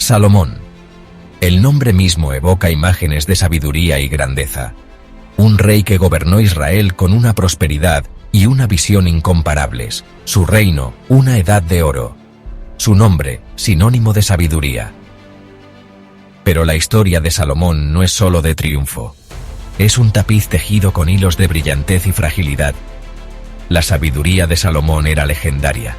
Salomón. El nombre mismo evoca imágenes de sabiduría y grandeza. Un rey que gobernó Israel con una prosperidad y una visión incomparables. Su reino, una edad de oro. Su nombre, sinónimo de sabiduría. Pero la historia de Salomón no es solo de triunfo. Es un tapiz tejido con hilos de brillantez y fragilidad. La sabiduría de Salomón era legendaria.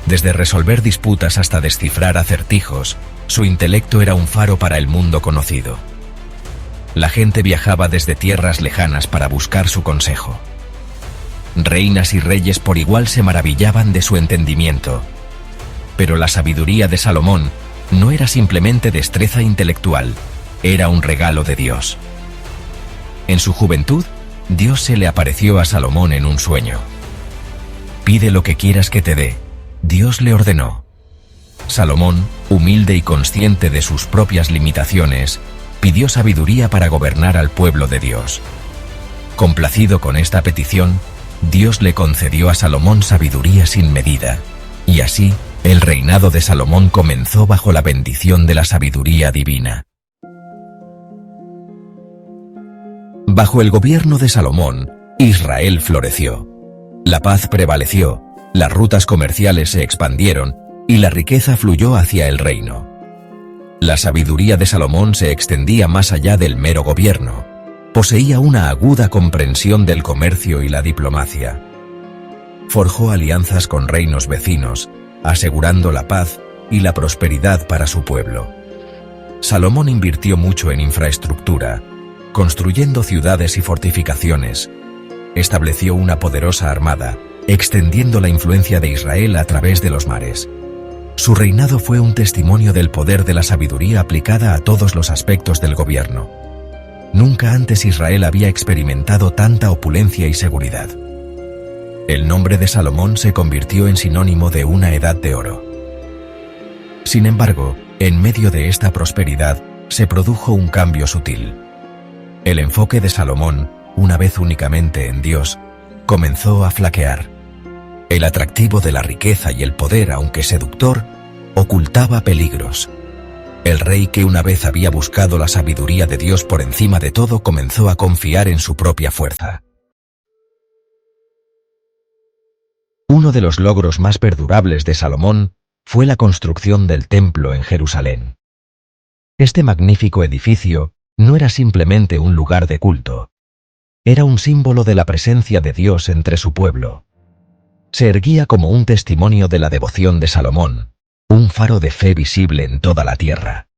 Desde resolver disputas hasta descifrar acertijos, su intelecto era un faro para el mundo conocido. La gente viajaba desde tierras lejanas para buscar su consejo. Reinas y reyes por igual se maravillaban de su entendimiento. Pero la sabiduría de Salomón no era simplemente destreza intelectual, era un regalo de Dios. En su juventud, Dios se le apareció a Salomón en un sueño. Pide lo que quieras que te dé, Dios le ordenó. Salomón, humilde y consciente de sus propias limitaciones, pidió sabiduría para gobernar al pueblo de Dios. Complacido con esta petición, Dios le concedió a Salomón sabiduría sin medida, y así, el reinado de Salomón comenzó bajo la bendición de la sabiduría divina. Bajo el gobierno de Salomón, Israel floreció. La paz prevaleció, las rutas comerciales se expandieron y la riqueza fluyó hacia el reino. La sabiduría de Salomón se extendía más allá del mero gobierno. Poseía una aguda comprensión del comercio y la diplomacia. Forjó alianzas con reinos vecinos, asegurando la paz y la prosperidad para su pueblo. Salomón invirtió mucho en infraestructura, construyendo ciudades y fortificaciones. Estableció una poderosa armada, extendiendo la influencia de Israel a través de los mares. Su reinado fue un testimonio del poder de la sabiduría aplicada a todos los aspectos del gobierno. Nunca antes Israel había experimentado tanta opulencia y seguridad. El nombre de Salomón se convirtió en sinónimo de una edad de oro. Sin embargo, en medio de esta prosperidad, se produjo un cambio sutil. El enfoque de Salomón, una vez únicamente en Dios, comenzó a flaquear. El atractivo de la riqueza y el poder, aunque seductor, ocultaba peligros. El rey que una vez había buscado la sabiduría de Dios por encima de todo comenzó a confiar en su propia fuerza. Uno de los logros más perdurables de Salomón fue la construcción del templo en Jerusalén. Este magnífico edificio no era simplemente un lugar de culto. Era un símbolo de la presencia de Dios entre su pueblo. Se erguía como un testimonio de la devoción de Salomón, un faro de fe visible en toda la tierra.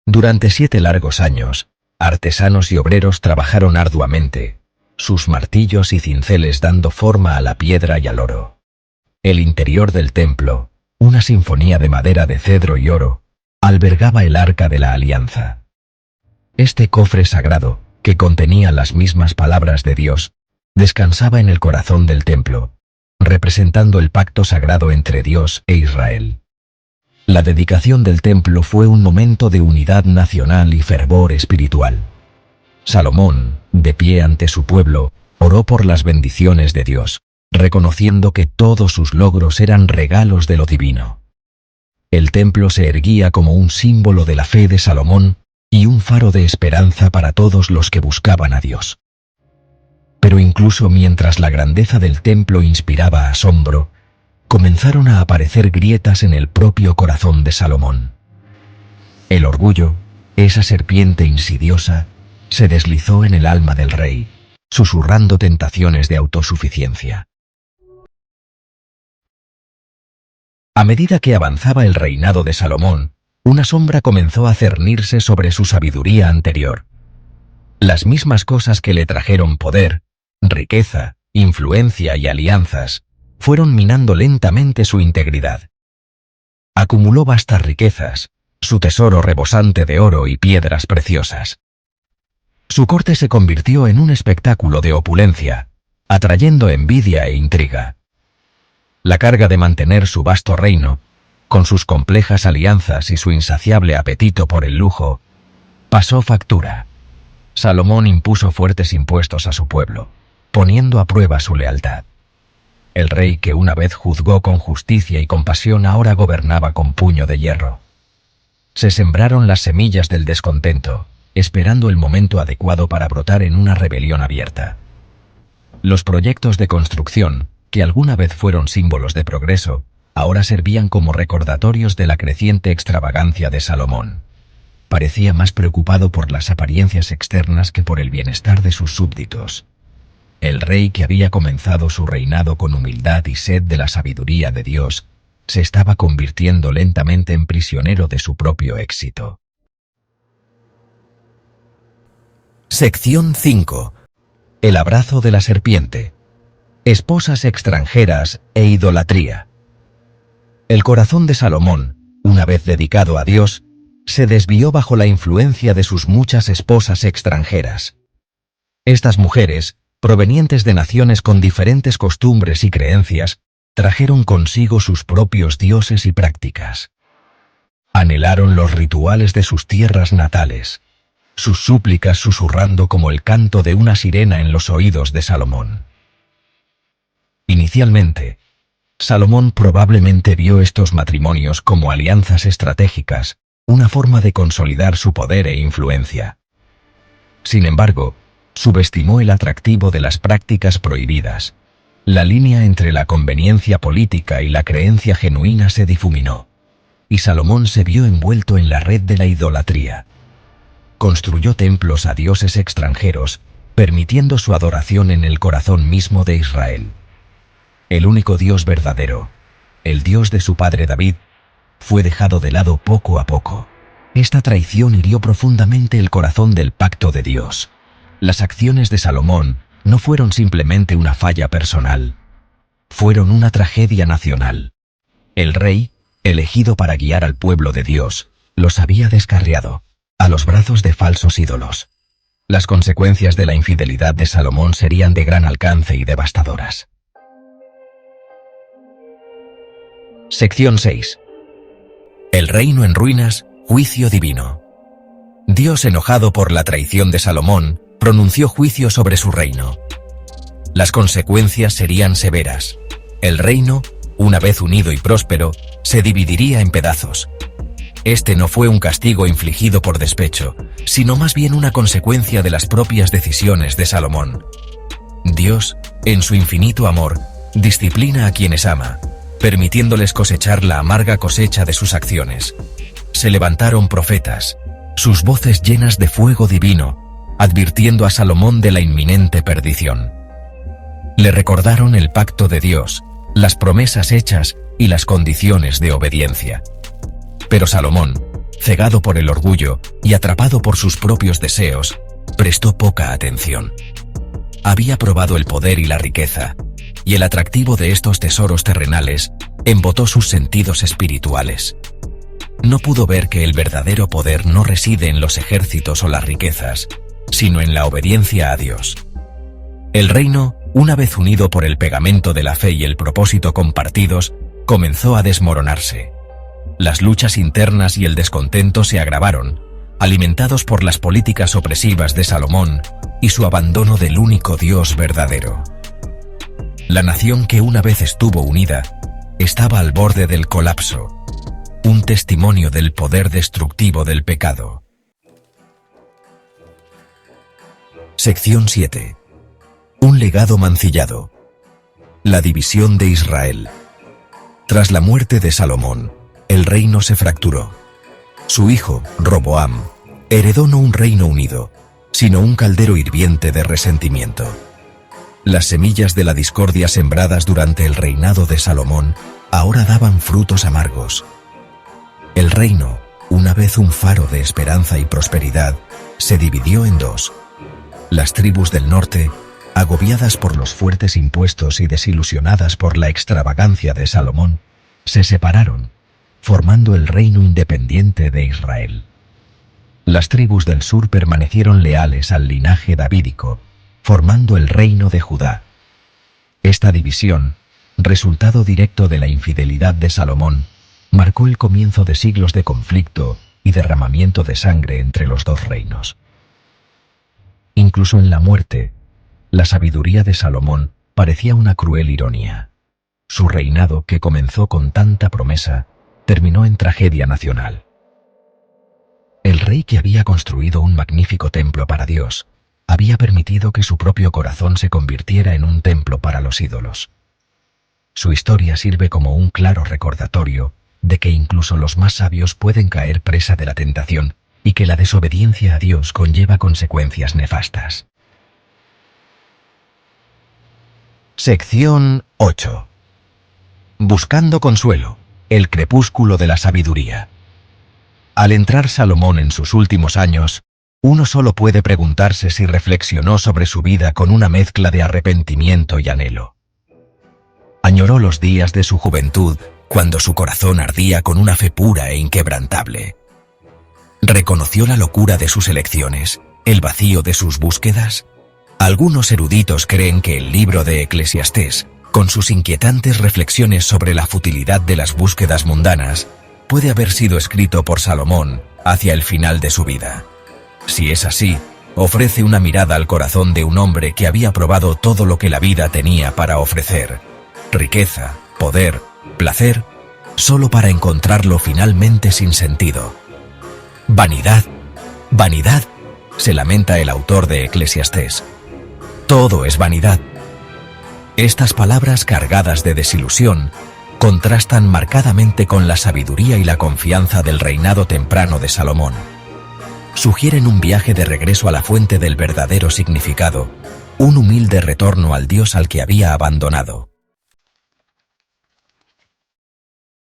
Durante 7 largos años, artesanos y obreros trabajaron arduamente, sus martillos y cinceles dando forma a la piedra y al oro. El interior del templo, una sinfonía de madera de cedro y oro, albergaba el Arca de la Alianza. Este cofre sagrado, que contenía las mismas palabras de Dios, descansaba en el corazón del templo, representando el pacto sagrado entre Dios e Israel. La dedicación del templo fue un momento de unidad nacional y fervor espiritual. Salomón, de pie ante su pueblo, oró por las bendiciones de Dios, reconociendo que todos sus logros eran regalos de lo divino. El templo se erguía como un símbolo de la fe de Salomón y un faro de esperanza para todos los que buscaban a Dios. Pero incluso mientras la grandeza del templo inspiraba asombro, comenzaron a aparecer grietas en el propio corazón de Salomón. El orgullo, esa serpiente insidiosa, se deslizó en el alma del rey, susurrando tentaciones de autosuficiencia. A medida que avanzaba el reinado de Salomón, una sombra comenzó a cernirse sobre su sabiduría anterior. Las mismas cosas que le trajeron poder, riqueza, influencia y alianzas, fueron minando lentamente su integridad. Acumuló vastas riquezas, su tesoro rebosante de oro y piedras preciosas. Su corte se convirtió en un espectáculo de opulencia, atrayendo envidia e intriga. La carga de mantener su vasto reino, con sus complejas alianzas y su insaciable apetito por el lujo, pasó factura. Salomón impuso fuertes impuestos a su pueblo, poniendo a prueba su lealtad. El rey que una vez juzgó con justicia y compasión ahora gobernaba con puño de hierro. Se sembraron las semillas del descontento, esperando el momento adecuado para brotar en una rebelión abierta. Los proyectos de construcción, que alguna vez fueron símbolos de progreso, ahora servían como recordatorios de la creciente extravagancia de Salomón. Parecía más preocupado por las apariencias externas que por el bienestar de sus súbditos. El rey que había comenzado su reinado con humildad y sed de la sabiduría de Dios, se estaba convirtiendo lentamente en prisionero de su propio éxito. Sección 5. El abrazo de la serpiente. Esposas extranjeras e idolatría. El corazón de Salomón, una vez dedicado a Dios, se desvió bajo la influencia de sus muchas esposas extranjeras. Estas mujeres, provenientes de naciones con diferentes costumbres y creencias, trajeron consigo sus propios dioses y prácticas. Anhelaron los rituales de sus tierras natales, sus súplicas susurrando como el canto de una sirena en los oídos de Salomón. Inicialmente, Salomón probablemente vio estos matrimonios como alianzas estratégicas, una forma de consolidar su poder e influencia. Sin embargo, subestimó el atractivo de las prácticas prohibidas. La línea entre la conveniencia política y la creencia genuina se difuminó, y Salomón se vio envuelto en la red de la idolatría. Construyó templos a dioses extranjeros, permitiendo su adoración en el corazón mismo de Israel. El único Dios verdadero, el Dios de su padre David, fue dejado de lado poco a poco. Esta traición hirió profundamente el corazón del pacto de Dios. Las acciones de Salomón no fueron simplemente una falla personal, fueron una tragedia nacional. El rey, elegido para guiar al pueblo de Dios, los había descarriado a los brazos de falsos ídolos. Las consecuencias de la infidelidad de Salomón serían de gran alcance y devastadoras. Sección 6. El reino en ruinas, juicio divino. Dios, enojado por la traición de Salomón, pronunció juicio sobre su reino. Las consecuencias serían severas. El reino, una vez unido y próspero, se dividiría en pedazos. Este no fue un castigo infligido por despecho, sino más bien una consecuencia de las propias decisiones de Salomón. Dios, en su infinito amor, disciplina a quienes ama, permitiéndoles cosechar la amarga cosecha de sus acciones. Se levantaron profetas, sus voces llenas de fuego divino, advirtiendo a Salomón de la inminente perdición. Le recordaron el pacto de Dios, las promesas hechas y las condiciones de obediencia. Pero Salomón, cegado por el orgullo y atrapado por sus propios deseos, prestó poca atención. Había probado el poder y la riqueza, y el atractivo de estos tesoros terrenales embotó sus sentidos espirituales. No pudo ver que el verdadero poder no reside en los ejércitos o las riquezas, sino en la obediencia a Dios. El reino, una vez unido por el pegamento de la fe y el propósito compartidos, comenzó a desmoronarse. Las luchas internas y el descontento se agravaron, alimentados por las políticas opresivas de Salomón y su abandono del único Dios verdadero. La nación que una vez estuvo unida estaba al borde del colapso, un testimonio del poder destructivo del pecado. Sección 7. Un legado mancillado. La división de Israel. Tras la muerte de Salomón, el reino se fracturó. Su hijo, Roboam, heredó no un reino unido, sino un caldero hirviente de resentimiento. Las semillas de la discordia sembradas durante el reinado de Salomón ahora daban frutos amargos. El reino, una vez un faro de esperanza y prosperidad, se dividió en dos. Las tribus del norte, agobiadas por los fuertes impuestos y desilusionadas por la extravagancia de Salomón, se separaron, formando el reino independiente de Israel. Las tribus del sur permanecieron leales al linaje davídico, formando el reino de Judá. Esta división, resultado directo de la infidelidad de Salomón, marcó el comienzo de siglos de conflicto y derramamiento de sangre entre los dos reinos. Incluso en la muerte, la sabiduría de Salomón parecía una cruel ironía. Su reinado, que comenzó con tanta promesa, terminó en tragedia nacional. El rey, que había construido un magnífico templo para Dios, había permitido que su propio corazón se convirtiera en un templo para los ídolos. Su historia sirve como un claro recordatorio de que incluso los más sabios pueden caer presa de la tentación y que la desobediencia a Dios conlleva consecuencias nefastas. Sección 8. Buscando consuelo, el crepúsculo de la sabiduría. Al entrar Salomón en sus últimos años, uno solo puede preguntarse si reflexionó sobre su vida con una mezcla de arrepentimiento y anhelo. Añoró los días de su juventud, cuando su corazón ardía con una fe pura e inquebrantable. ¿Reconoció la locura de sus elecciones, el vacío de sus búsquedas? Algunos eruditos creen que el libro de Eclesiastés, con sus inquietantes reflexiones sobre la futilidad de las búsquedas mundanas, puede haber sido escrito por Salomón hacia el final de su vida. Si es así, ofrece una mirada al corazón de un hombre que había probado todo lo que la vida tenía para ofrecer: riqueza, poder, placer, solo para encontrarlo finalmente sin sentido. Vanidad, vanidad, se lamenta el autor de Eclesiastés. Todo es vanidad. Estas palabras cargadas de desilusión contrastan marcadamente con la sabiduría y la confianza del reinado temprano de Salomón. Sugieren un viaje de regreso a la fuente del verdadero significado, un humilde retorno al Dios al que había abandonado.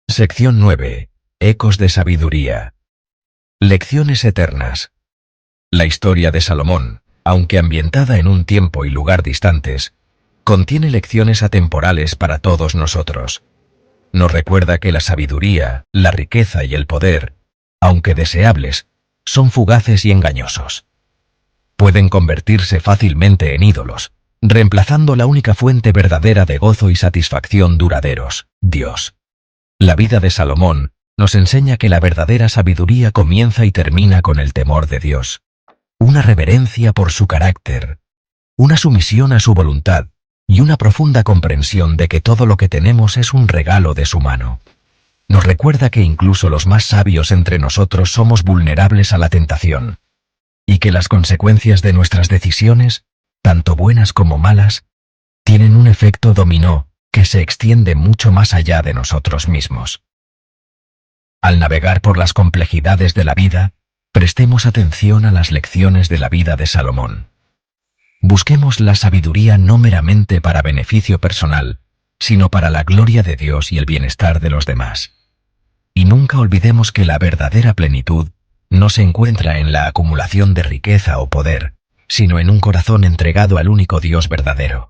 Sección 9. Ecos de sabiduría. Lecciones eternas. La historia de Salomón, aunque ambientada en un tiempo y lugar distantes, contiene lecciones atemporales para todos nosotros. Nos recuerda que la sabiduría, la riqueza y el poder, aunque deseables, son fugaces y engañosos. Pueden convertirse fácilmente en ídolos, reemplazando la única fuente verdadera de gozo y satisfacción duraderos, Dios. La vida de Salomón nos enseña que la verdadera sabiduría comienza y termina con el temor de Dios, una reverencia por su carácter, una sumisión a su voluntad y una profunda comprensión de que todo lo que tenemos es un regalo de su mano. Nos recuerda que incluso los más sabios entre nosotros somos vulnerables a la tentación, y que las consecuencias de nuestras decisiones, tanto buenas como malas, tienen un efecto dominó que se extiende mucho más allá de nosotros mismos. Al navegar por las complejidades de la vida, prestemos atención a las lecciones de la vida de Salomón. Busquemos la sabiduría no meramente para beneficio personal, sino para la gloria de Dios y el bienestar de los demás. Y nunca olvidemos que la verdadera plenitud no se encuentra en la acumulación de riqueza o poder, sino en un corazón entregado al único Dios verdadero.